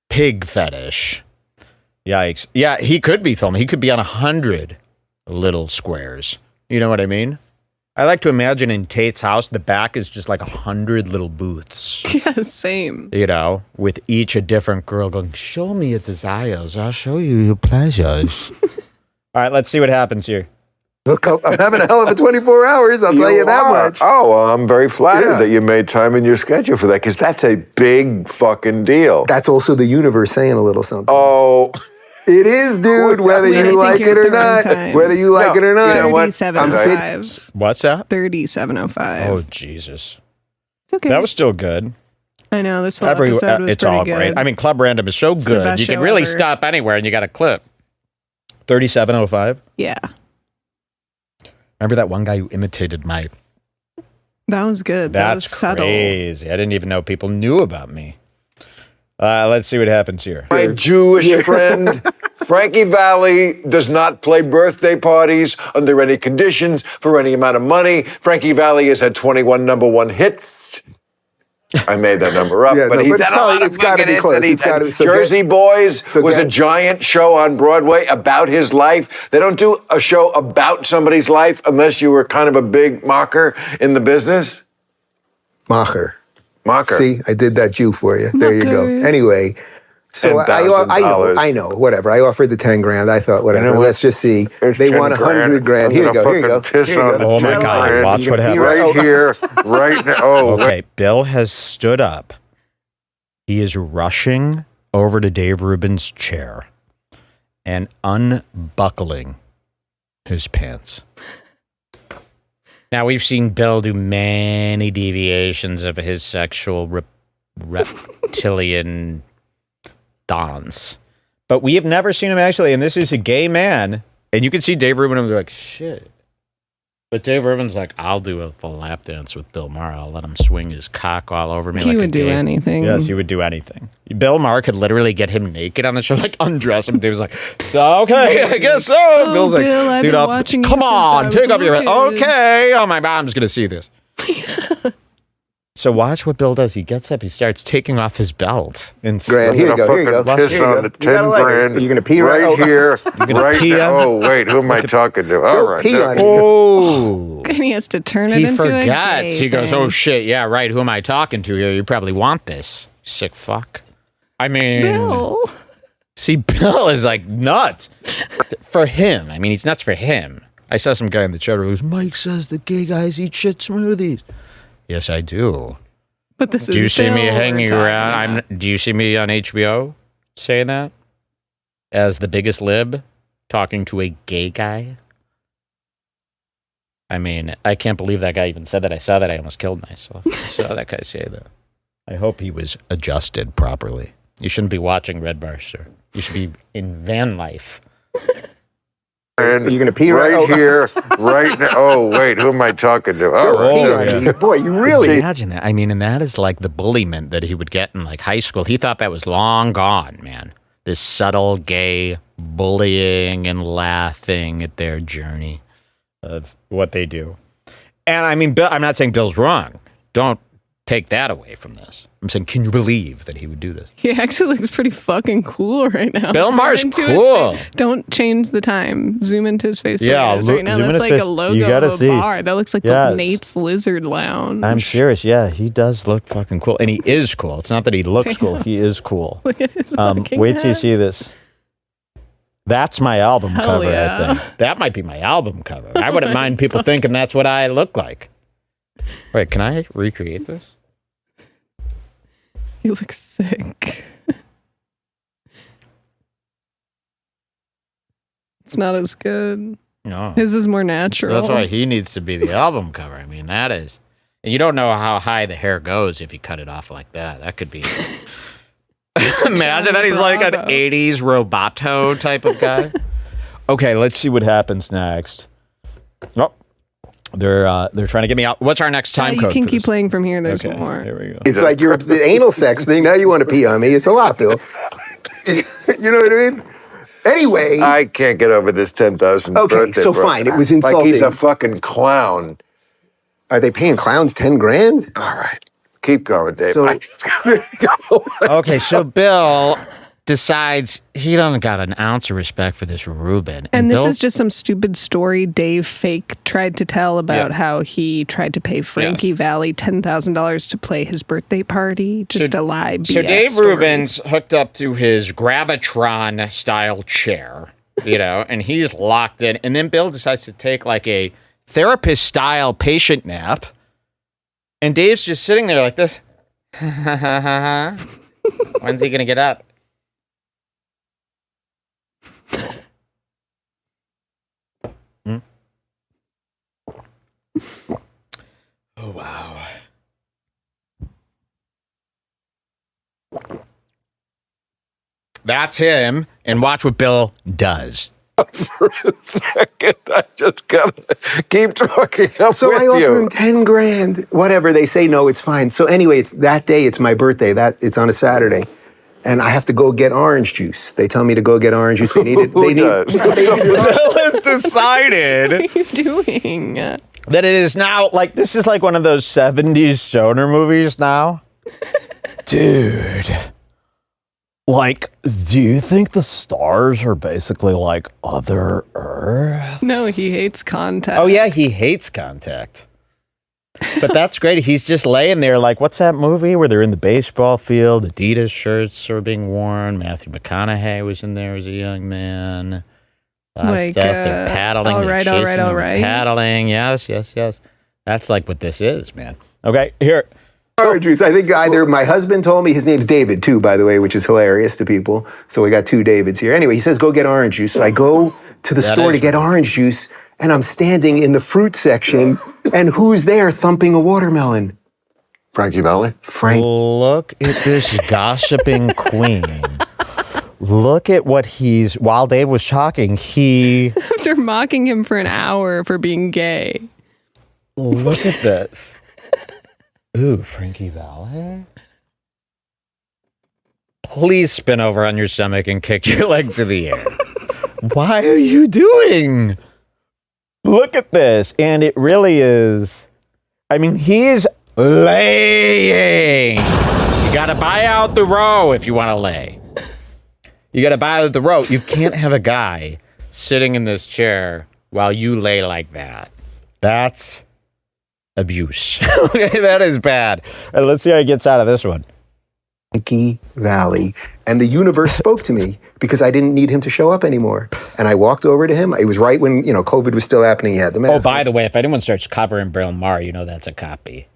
Pig fetish. Yikes. Yeah, he could be filming. He could be on 100 little squares. You know what I mean? I like to imagine in Tate's house, the back is just like 100 little booths. Yeah, same. You know, with each a different girl going, show me your desires. I'll show you your pleasures. All right, let's see what happens here. Look, I'm having a hell of a 24 hours, I'll tell you that much. Oh, well, I'm very flattered that you made time in your schedule for that, because that's a big fucking deal. That's also the universe saying a little something. Oh, it is, dude, whether you like it or not. Whether you like it or not. You know what? 3705. What's that? 3705. Oh, Jesus. It's okay. That was still good. I know, this whole episode was it's pretty all good. great. I mean, Club Random is so good. You can really stop anywhere and you got a clip. 3705? Yeah. Remember that one guy who imitated my... That was good. That was subtle. Crazy. I didn't even know people knew about me. Let's see what happens here. My Jewish friend, Frankie Valli, does not play birthday parties under any conditions for any amount of money. Frankie Valli has had 21 number one hits. I made that number up, but he's had a lot of fucking hits. And he's had Jersey Boys was a giant show on Broadway about his life. They don't do a show about somebody's life unless you were kind of a big mocker in the business. Mocker. Mocker. See, I did that Jew for you. There you go. Anyway, so I know, whatever. I offered the 10 grand. I thought, whatever, let's just see. They want 100 grand. Here you go. Oh my God, watch what happens. Right here, right now. Oh, okay, Bill has stood up. He is rushing over to Dave Rubin's chair and unbuckling his pants. Now, we've seen Bill do many deviations of his sexual reptilian dance, but we have never seen him actually, and this is a gay man, and you can see Dave Rubin and be like, shit. But Dave Rubin's like, I'll do a full lap dance with Bill Maher. I'll let him swing his cock all over me. He would do anything. Yes, he would do anything. Bill Maher could literally get him naked on the show, like undress him. Dave was like, so, okay, I guess so. Oh, Bill's like, Bill, I've been watching come on, take off your... Okay. Oh, my mom's going to see this. So watch what Bill does. He gets up, he starts taking off his belt. And Grant, here you go. Here you go. Piss on the 10 grand. Are you going to pee right here? Right pee now. Oh, wait, who am I talking to? All right. Pee on Oh. And he has to turn it into He forgets. a gay He goes, thing. oh, shit, yeah, right. Who am I talking to here? You probably want this, sick fuck. I mean... Bill. See, Bill is like nuts. For him. I mean, he's nuts for him. I saw some guy in the chat who goes, Mike says the gay guys eat shit smoothies. Yes, I do. But this is do you see Bill me hanging we're around? Do you see me on HBO saying that? As the biggest lib talking to a gay guy? I mean, I can't believe that guy even said that. I saw that. I almost killed myself. I saw that guy say that. I hope he was adjusted properly. You shouldn't be watching Redbar, sir. You should be in van life. Are you going to pee right here, right now? Oh, wait, who am I talking to? Oh, right. Boy, you really... Imagine that. I mean, and that is like the bullyment that he would get in like high school. He thought that was long gone, man. This subtle gay bullying and laughing at their journey of what they do. And I mean, I'm not saying Bill's wrong. Don't take that away from this. I'm saying, can you believe that he would do this? He actually looks pretty fucking cool right now. Bill Maher's cool. Don't change the time. Zoom into his face. Yeah, right now. That's like a logo of a bar. That looks like the Nate's Lizard Lounge. I'm serious. Yeah, he does look fucking cool. And he is cool. It's not that he looks cool. He is cool. Look at his wait till you see this. That's my album cover, yeah. I think. That might be my album cover. I wouldn't mind people thinking that's what I look like. Wait, can I recreate this? He looks sick. It's not as good. No. His is more natural. That's why he needs to be the album cover. I mean, that is... And you don't know how high the hair goes if you cut it off like that. That could be... Imagine that he's like an 80s Roboto type of guy. Okay, let's see what happens next. Oh, they're trying to get me out. What's our next time code? You can keep playing from here. There's okay, more. Here we go. It's like the anal sex thing. Now you want to pee on me. It's a lot, Bill. You know what I mean? Anyway. I can't get over this 10,000 Okay, birthday, so bro. fine. It was insulting. Like he's a fucking clown. Are they paying clowns 10 grand? All right. Keep going, Dave. So, Okay, so Bill decides he doesn't got an ounce of respect for this Ruben. And this Bill, is just some stupid story Dave Fake tried to tell about how he tried to pay Frankie Valli $10,000 to play his birthday party. Just a lie. BS so Dave story. Rubin's hooked up to his Gravitron-style chair, and he's locked in. And then Bill decides to take like a therapist-style patient nap. And Dave's just sitting there like this. When's he going to get up? Oh, wow. That's him. And watch what Bill does. For a second, I just gotta keep talking. So I offer him 10 grand. Whatever, they say no, it's fine. So anyway, it's that day, it's my birthday. It's on a Saturday. And I have to go get orange juice. They tell me to go get orange juice. They need it. Bill has decided. What are you doing? That it is now, like, this is like one of those 70s stoner movies now. Dude. Like, do you think the stars are basically like other Earth? No, he hates contact. Oh, yeah, he hates contact. But that's great. He's just laying there like, what's that movie where they're in the baseball field? Adidas shirts are being worn. Matthew McConaughey was in there as a young man. A lot of stuff. They're paddling. All right. Paddling. Yes. That's like what this is, man. Okay, here. Orange juice. I think either my husband told me his name's David too, by the way, which is hilarious to people. So we got two Davids here. Anyway, he says go get orange juice. So I go to the store to get orange juice, and I'm standing in the fruit section, and who's there thumping a watermelon? Frankie Valli? Look at this gossiping queen. Look at what while Dave was talking, after mocking him for an hour for being gay. Look at this. Ooh, Frankie Valli? Please spin over on your stomach and kick your legs in the air. Why are you doing? Look at this. And it really is. I mean, he's laying. You got to buy out the row if you want to lay. You got to buy out the row. You can't have a guy sitting in this chair while you lay like that. That's abuse. Okay, that is bad. All right, let's see how he gets out of this one. Frankie Valli. And the universe spoke to me because I didn't need him to show up anymore. And I walked over to him. It was right when, COVID was still happening. He had the mask. Oh, by the way, if anyone starts covering Bill Maher, that's a copy.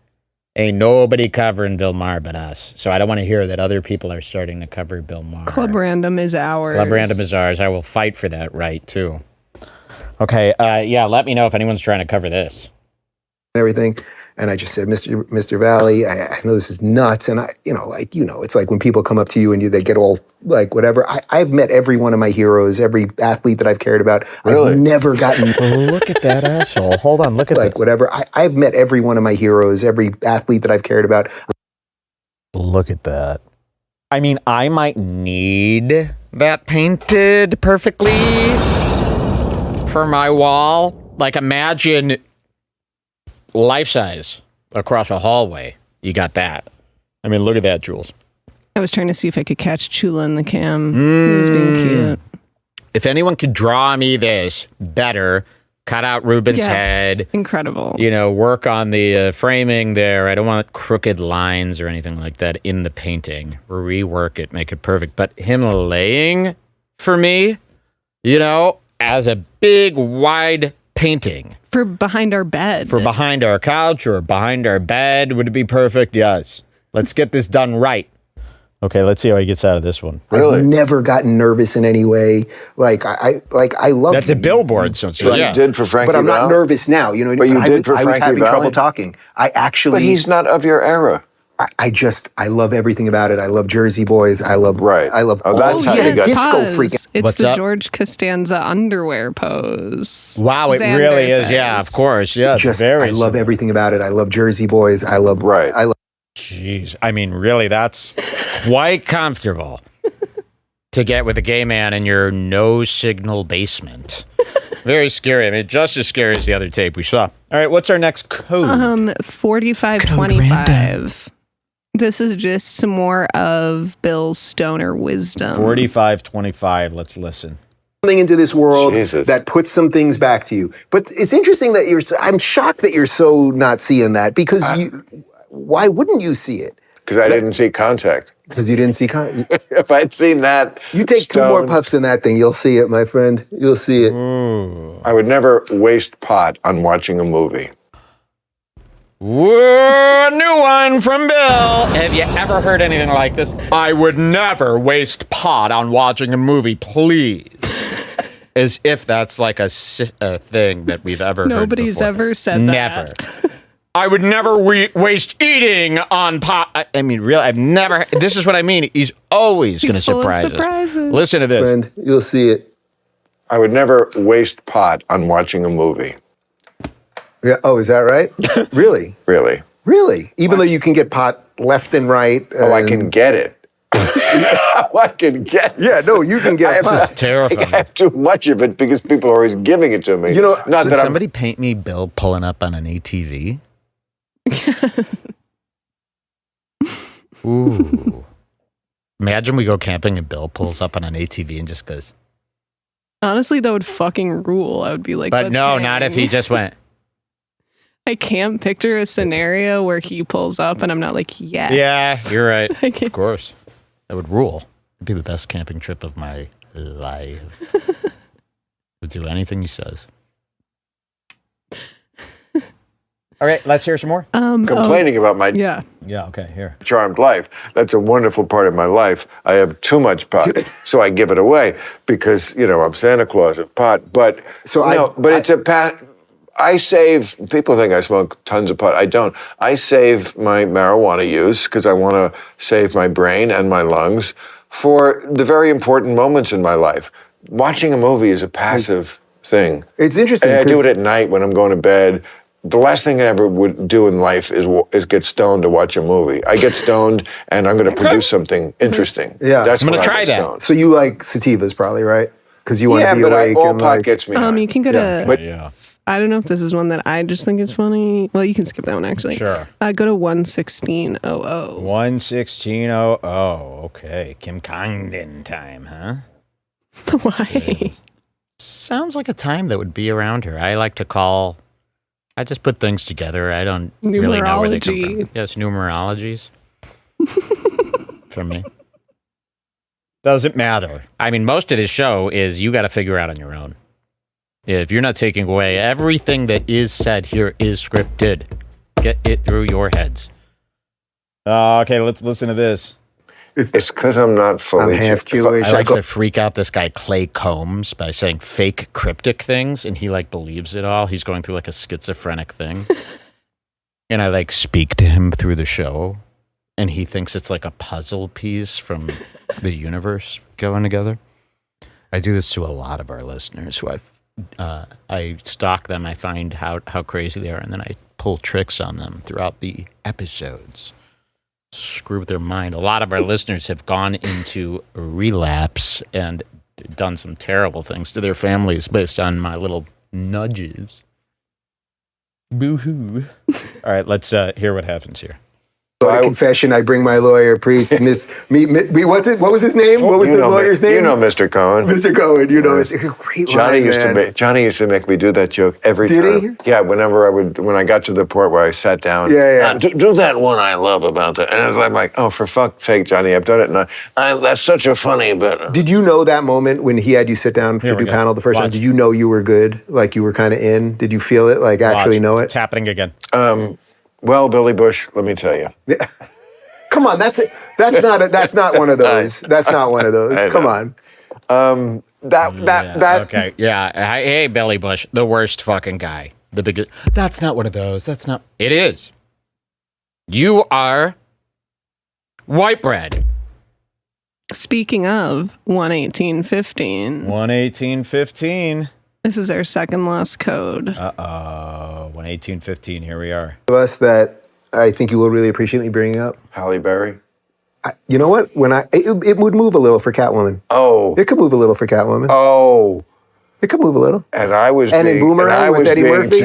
Ain't nobody covering Bill Maher but us. So I don't want to hear that other people are starting to cover Bill Maher. Club Random is ours. Club Random is ours. I will fight for that right, too. Okay, let me know if anyone's trying to cover this. Everything. And I just said, Mr. Valley, I know this is nuts. And it's like when people come up to you and they get all like whatever. I've met every one of my heroes, every athlete that I've cared about. Really? I've never gotten. Look at that asshole. Hold on. Look at like this. Whatever. I've met every one of my heroes, every athlete that I've cared about. Look at that. I mean, I might need that painted perfectly for my wall. Like, imagine life size across a hallway. You got that. I mean, look at that, Jules. I was trying to see if I could catch Chula in the cam. He was being cute. If anyone could draw me this better, cut out Ruben's head. Incredible. Work on the framing there. I don't want crooked lines or anything like that in the painting. Rework it, make it perfect. But him laying for me, as a big, wide painting. For behind our bed. For behind our couch or behind our bed, would it be perfect? Yes. Let's get this done right. Okay, let's see how he gets out of this one. Really? I've never gotten nervous in any way. I love. That's a billboard, so you did for Frankie. But I'm not nervous now. But you did for Frankie. I was having trouble talking. But he's not of your era. I love everything about it. I love Jersey Boys. I love. That's how you got disco freak. It's What's the up? George Costanza underwear pose. Wow, it Xander really is. says. Yeah, of course. Yeah, I love everything about it. I love Jersey Boys. I love. Jeez, I mean, really, that's quite comfortable to get with a gay man in your no-signal basement. Very scary. I mean, just as scary as the other tape we saw. All right, what's our next code? 4525. This is just some more of Bill's stoner wisdom. 4525. Let's listen. Something into this world that puts some things back to you. But it's interesting that I'm shocked that you're so not seeing that because why wouldn't you see it? Because I didn't see Contact. Because you didn't see Contact. If I'd seen that, you take two more puffs in that thing, you'll see it, my friend. You'll see it. I would never waste pot on watching a movie. Whoa, new one from Bill. Have you ever heard anything like this? I would never waste pot on watching a movie, please. As if that's like a thing that we've ever heard Nobody's before. ever said never. that. I would never waste eating on pot. I mean, really, I've never. This is what I mean. He's always going to surprise us. Listen to this. Friend, you'll see it. I would never waste pot on watching a movie. Yeah. Oh, is that right? Really? Really? Really? Even though you can get pot left and right. I can get it. I can get it. Yeah, no, you can get pot. This is terrifying. I have too much of it because people are always giving it to me. Not that somebody paint me Bill pulling up on an ATV. Ooh. Imagine we go camping and Bill pulls up on an ATV and just goes. Honestly, that would fucking rule. I would be like, but no, not if he just went. I can't picture a scenario where he pulls up and I'm not like, yes. Yeah, you're right. Of course. That would rule. It'd be the best camping trip of my life. Would do anything he says. All right, let's hear some more. Complaining about my okay, here. Charmed life. That's a wonderful part of my life. I have too much pot, so I give it away because I'm Santa Claus of pot. But it's a pat. I save. People think I smoke tons of pot. I don't. I save my marijuana use because I want to save my brain and my lungs for the very important moments in my life. Watching a movie is a passive thing. It's interesting. I do it at night when I'm going to bed. The last thing I ever would do in life is get stoned to watch a movie. I get stoned and I'm going to produce something interesting. Yeah, that's I'm going to try that. Stoned. So you like sativas, probably, right? Because you want to be awake. All pot gets me. You can go to. I don't know if this is one that I just think is funny. Well, you can skip that one actually. Sure. Go to 11600. 11600. Okay. Kim Congdon time, huh? Why? Sounds like a time that would be around her. I like to call. I just put things together. I don't really know where they come from. Yes, numerologies. For me. Doesn't matter. I mean, most of this show is you got to figure out on your own. If you're not taking away everything that is said here is scripted. Get it through your heads. Okay, let's listen to this. It's because I'm not fully. I'm half Jewish. I like to freak out this guy Clay Combs by saying fake cryptic things, and he believes it all. He's going through a schizophrenic thing. and I like speak to him through the show, and he thinks it's like a puzzle piece from the universe going together. I do this to a lot of our listeners who I stalk them. I find how crazy they are, and then I pull tricks on them throughout the episodes. Screw with their mind. A lot of our listeners have gone into relapse and done some terrible things to their families based on my little nudges. Boo-hoo. All right, let's hear what happens here. Go to confession. I bring my lawyer, priest, Miss. What's it? What was his name? What was the lawyer's name? You know, Mr. Cohen. Mr. Cohen. You know, it's a great line, Johnny used to make me do that joke every time. Did he? Yeah. When I got to the part where I sat down. Yeah. Do that one I love about that, and I was like, oh, for fuck's sake, Johnny, I've done it, and that's such a funny bit. Did you know that moment when he had you sit down to do panel the first time? Did you know you were good? Like you were kind of in? Did you feel it? Like actually know it? It's happening again. Well, Billy Bush, let me tell you. Yeah. Come on, that's not one of those. That's not one of those. Come on. Okay, yeah. Hey, Billy Bush, the worst fucking guy. The biggest. That's not one of those. That's not. It is. You are white bread. Speaking of 11815. 11815. This is our second last code. 11815. Here we are. Us that I think you will really appreciate me bringing up. Halle Berry. You know what? It would move a little for Catwoman. Oh. It could move a little for Catwoman. Oh. It could move a little. And I was in Boomerang with Eddie Murphy.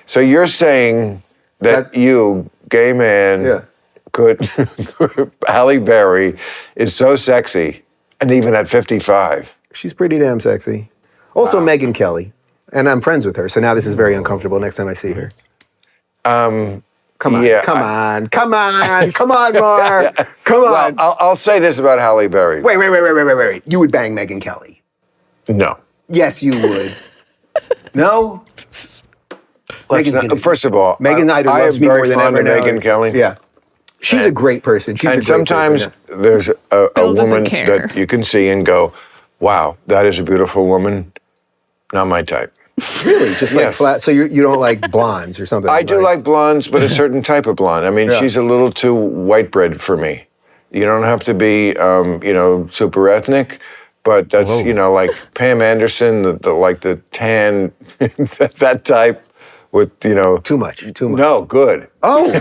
So you're saying that you, gay man, could Halle Berry is so sexy, and even at 55. She's pretty damn sexy. Also, Megyn Kelly. And I'm friends with her, so now this is very uncomfortable next time I see her. Come on, come on, Mar. Come on. I'll say this about Halle Berry. Wait. You would bang Megyn Kelly. No. Yes, you would. No? First of all, Megan either loves me more than ever. Megyn Kelly. Yeah. She's a great person. Sometimes there's a woman that you can see and go, wow, that is a beautiful woman. Not my type. Really? Just like flat? So you don't like blondes or something? I do like blondes, but a certain type of blonde. I mean, she's a little too white bread for me. You don't have to be, super ethnic, but that's, like Pam Anderson, the tan, that type with, Too much. No, good. Oh.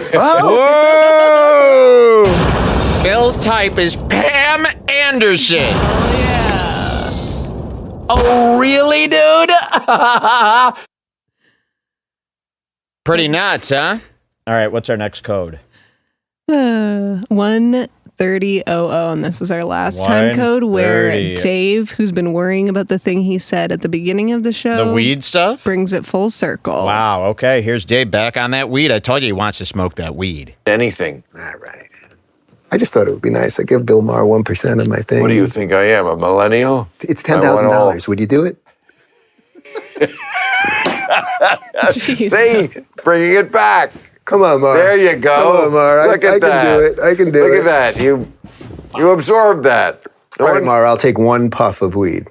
Whoa! Bill's type is Pam Anderson. Oh, yeah. Oh, really, dude? Pretty nuts, huh? All right, what's our next code? 13000, and this is our last time code where Dave, who's been worrying about the thing he said at the beginning of the show, the weed stuff, brings it full circle. Wow, okay, here's Dave back on that weed. I told you he wants to smoke that weed. Anything. All right. I just thought it would be nice. I give Bill Maher 1% of my thing. What do you think I am, a millennial? It's $10,000. Would you do it? See, bringing it back. Come on, Mar. There you go. Come on, Mar. Look at that. I can do it. I can do it. Look at that. You absorbed that. All right, Mar, I'll take one puff of weed.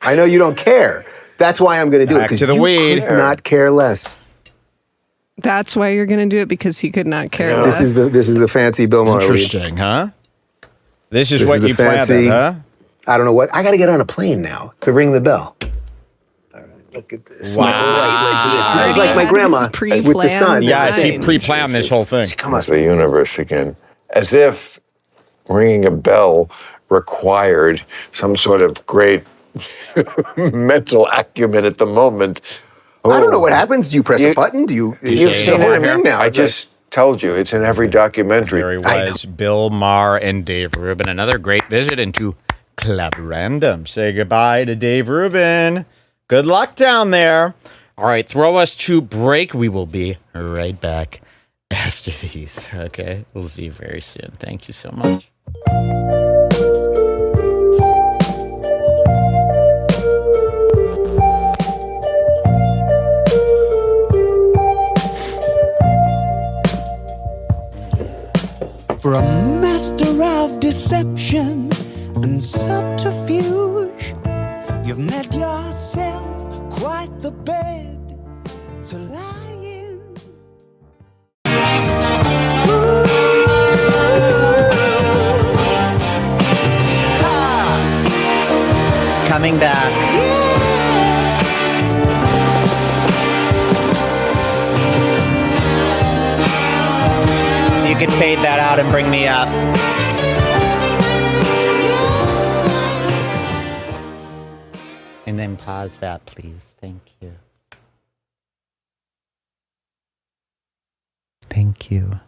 I know you don't care. That's why I'm going to do it. Back to the weed. Could not care less. That's why you're going to do it, because he could not care less. This is the fancy Bill Maher weed. Interesting, huh? This is what you planted, huh? I don't know what. I got to get on a plane now to ring the bell. All right, look at this. Wow. This is like my grandma with the sun. Yeah, she pre-planned this whole thing. Come on, the universe again. As if ringing a bell required some sort of great mental acumen at the moment. I don't know what happens. Do you press a button? You've seen it now. I just told you, it's in every documentary. There he was, Bill Maher and Dave Rubin. Another great visit into Club Random. Say goodbye to Dave Rubin. Good luck down there. All right, throw us to break. We will be right back after these. Okay, we'll see you very soon. Thank you so much. For a master of deception and subterfuge, you've made yourself quite the bed to lie in. coming back. You can fade that out and bring me up. And then pause that, please. Thank you. Thank you.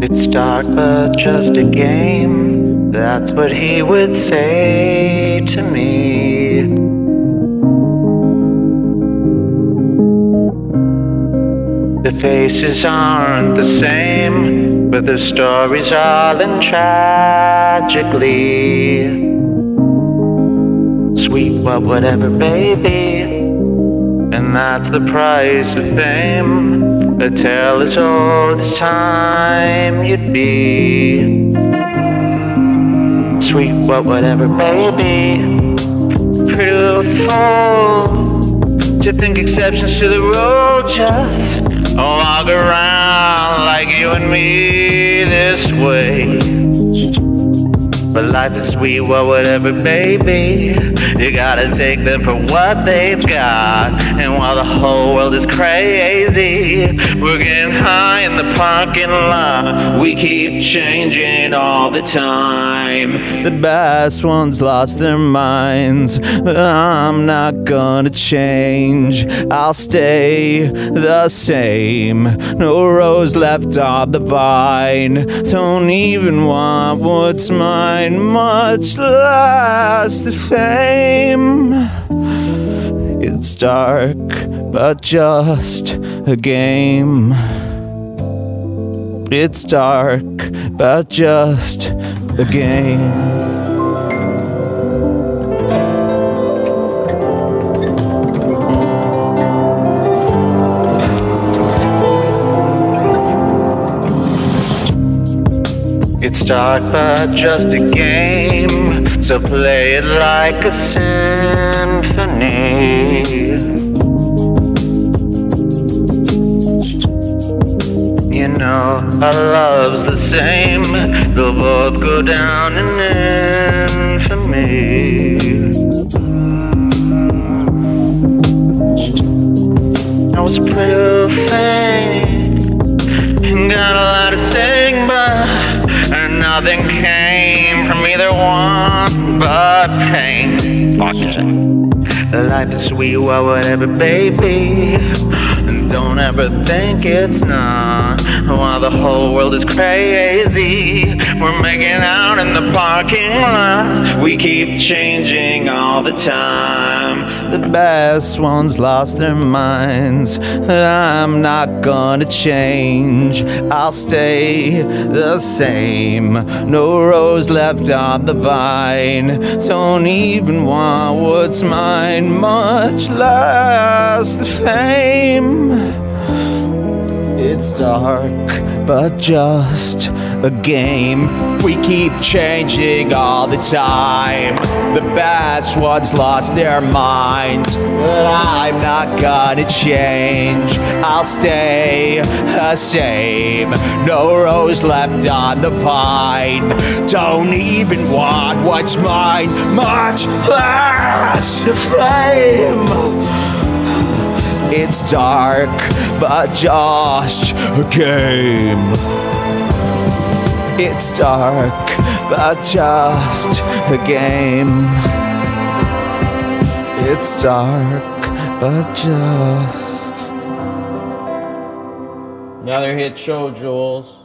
It's dark, but just a game. That's what he would say to me. The faces aren't the same, but the stories all end tragically. Sweet, but whatever, baby. And that's the price of fame. A tale as old as time you'd be. Sweet, but whatever, baby. Pretty little fool to think exceptions to the rule just walk around like you and me this way. But life is sweet, well, whatever, baby. You gotta take them for what they've got. And while the whole world is crazy, we're getting high in the parking lot. We keep changing all the time. The best ones lost their minds, but I'm not gonna change. I'll stay the same. No rose left on the vine. Don't even want what's mine, much less the fame. It's dark, but just a game. It's dark, but just a game. It's dark, but just a game, so play it like a symphony. You know, our love's the same, they'll both go down in infamy. I was a pretty little thing, got a lot of saying, but nothing came from either one but pain. Fuck it. Life is sweet, well, whatever, baby. Don't ever think it's not. While the whole world is crazy, we're making out in the parking lot. We keep changing all the time. The best ones lost their minds, but I'm not gonna change. I'll stay the same. No rose left on the vine. Don't even want what's mine, much less the fame. It's dark, but just a game. We keep changing all the time. The best ones lost their minds, but I'm not gonna change. I'll stay the same. No rose left on the vine. Don't even want what's mine, much less the flame. It's dark, but just a game. It's dark, but just a game. It's dark, but just... Another hit show, Jules.